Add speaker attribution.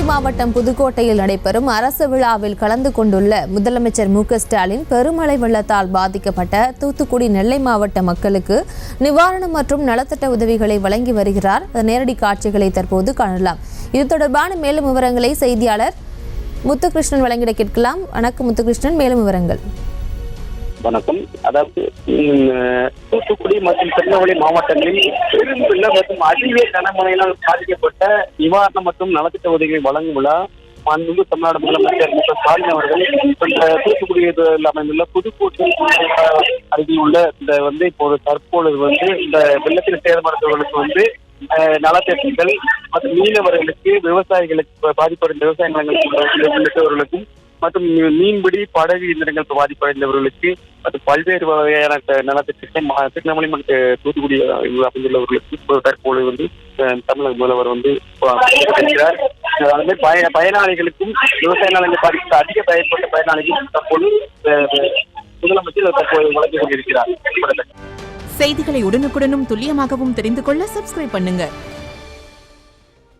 Speaker 1: மாவட்டம் புதுக்கோட்டையில் நடைபெறும் அரசு விழாவில் கலந்து கொண்டுள்ள முதலமைச்சர் மு.க.ஸ்டாலின் பெருமழை வெள்ளத்தால் பாதிக்கப்பட்ட தூத்துக்குடி நெல்லை மாவட்ட மக்களுக்கு நிவாரணம் மற்றும் நலத்திட்ட உதவிகளை வழங்கி வருகிறார். நேரடி காட்சிகளை தற்போது காணலாம். இது தொடர்பான மேலும் விவரங்களை செய்தியாளர் முத்துகிருஷ்ணன் வழங்கிட கேட்கலாம். வணக்கம் முத்துகிருஷ்ணன், மேலும் விவரங்கள்.
Speaker 2: வணக்கம். அதாவது தூத்துக்குடி மற்றும் திருநெல்வேலி மாவட்டங்களில் பெரும் வெள்ளம் மற்றும் அதிக கனமழையினால் பாதிக்கப்பட்ட நிவாரணம் மற்றும் நலத்திட்ட உதவிகளை வழங்கும் விழா மாண்புமிகு தமிழ்நாடு முதலமைச்சர் மு.க.ஸ்டாலின் அவர்கள் தூத்துக்குடி அமைந்துள்ள புதுக்கோட்டை அருகில் உள்ள இந்த இப்போது தற்பொழுது இந்த வெள்ளத்தில் சேதமடைந்தவர்களுக்கு நலத்திட்டங்கள் மற்றும் மீனவர்களுக்கு விவசாயிகளுக்கு பாதிப்படைந்த விவசாய நிலங்களுக்கும் மற்றும் மீன்பிடி படகு இயந்திரங்கள் பாதிப்படைந்தவர்களுக்கு மற்றும் பல்வேறு வகையான நலத்திட்டம் திருநெல்வேலி மற்றும் தூத்துக்குடி அமைந்துள்ளவர்களுக்கு தற்போது தமிழக முதல்வர் இருக்கிறார். அதுமாதிரி பயனாளிகளுக்கும் விவசாய நலங்கள் பாதித்த அதிக பயன்பட்ட பயனாளிகளுக்கும் தற்போது முதலமைச்சர் தற்போது வழங்கிக் கொண்டிருக்கிறார்.
Speaker 3: செய்திகளை உடனுக்குடனும் துல்லியமாகவும் தெரிந்து கொள்ள சப்ஸ்கிரைப் பண்ணுங்க.